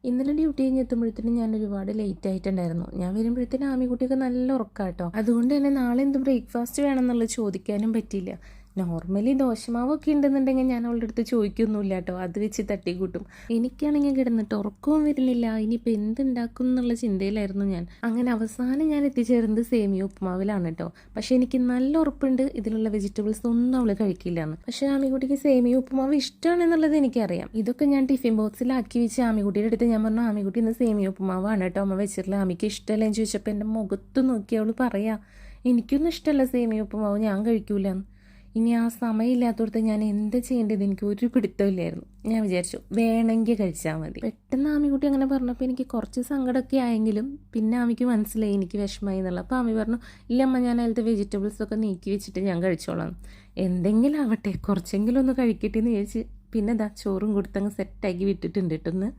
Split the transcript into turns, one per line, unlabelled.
ഇന്നലെ ഡ്യൂട്ടി കഴിഞ്ഞ് എത്തുമ്പോഴത്തേനും ഞാൻ ഒരുപാട് ലേറ്റ് ആയിട്ടുണ്ടായിരുന്നു. ഞാൻ വരുമ്പോഴത്തേനും ആമിക്കുട്ടിയൊക്കെ നല്ല ഉറക്കാട്ടോ. അതുകൊണ്ട് തന്നെ നാളെ എന്ത് ബ്രേക്ക്ഫാസ്റ്റ് വേണമെന്നുള്ളത് ചോദിക്കാനും പറ്റിയില്ല. നോർമലി ദോശമാവൊക്കെ ഉണ്ടെന്നുണ്ടെങ്കിൽ ഞാൻ അവളുടെ അടുത്ത് ചോദിക്കൊന്നുമില്ല കേട്ടോ, അത് വെച്ച് തട്ടിക്കൂട്ടും. എനിക്കാണെങ്കിൽ കിടന്നിട്ട് ഉറക്കവും വരുന്നില്ല, ഇനിയിപ്പോൾ എന്തുണ്ടാക്കും എന്നുള്ള ചിന്തയിലായിരുന്നു ഞാൻ. അങ്ങനെ അവസാനം ഞാൻ എത്തിച്ചേർന്നത് സേമിയ ഉപ്പുമാവിലാണ് കേട്ടോ. പക്ഷെ എനിക്ക് നല്ല ഉറപ്പുണ്ട് ഇതിലുള്ള വെജിറ്റബിൾസ് ഒന്നും അവൾ കഴിക്കില്ല എന്ന്. പക്ഷെ ആമിക്കുട്ടിക്ക് സേമിയ ഉപ്പുമാവ് ഇഷ്ടമാണെന്നുള്ളത് എനിക്കറിയാം. ഇതൊക്കെ ഞാൻ ടിഫിൻ ബോക്സിലാക്കി വെച്ച് ആമിക്കുട്ടിയുടെ അടുത്ത് ഞാൻ പറഞ്ഞു, ആമിക്കുട്ടി ഇന്ന് സേമിയ ഉപ്പുമാവാണ് കേട്ടോ അമ്മ വെച്ചിട്ടുള്ള, ആമിക്ക് ഇഷ്ടമല്ലെന്ന് ചോദിച്ചപ്പോൾ എൻ്റെ മുഖത്ത് നോക്കി അവൾ പറയാ, എനിക്കൊന്നും ഇഷ്ടമല്ല സേമിയ ഉപ്പുമാവ്, ഞാൻ കഴിക്കൂലെന്ന്. ഇനി ആ സമയമില്ലാത്തടത്ത് ഞാൻ എന്താ ചെയ്യേണ്ടത് എനിക്ക് ഒരു പിടുത്തമില്ലായിരുന്നു. ഞാൻ വിചാരിച്ചു വേണമെങ്കിൽ കഴിച്ചാൽ മതി. പെട്ടെന്ന് ആമിക്കുട്ടി അങ്ങനെ പറഞ്ഞപ്പോൾ എനിക്ക് കുറച്ച് സങ്കടമൊക്കെ ആയെങ്കിലും പിന്നെ ആമിക്ക് മനസ്സിലായി എനിക്ക് വിഷമമായി എന്നുള്ളത്. അപ്പോൾ ആമി പറഞ്ഞു, ഇല്ലമ്മ ഞാൻ അതിലത്തെ വെജിറ്റബിൾസൊക്കെ നീക്കി വെച്ചിട്ട് ഞാൻ കഴിച്ചോളാം, എന്തെങ്കിലും ആവട്ടെ കുറച്ചെങ്കിലും ഒന്ന് കഴിക്കട്ടെ എന്ന് വിചാരിച്ച് പിന്നെ ചോറും കൊടുത്തങ്ങ് സെറ്റാക്കി വിട്ടിട്ടുണ്ട് കേട്ടൊന്ന്.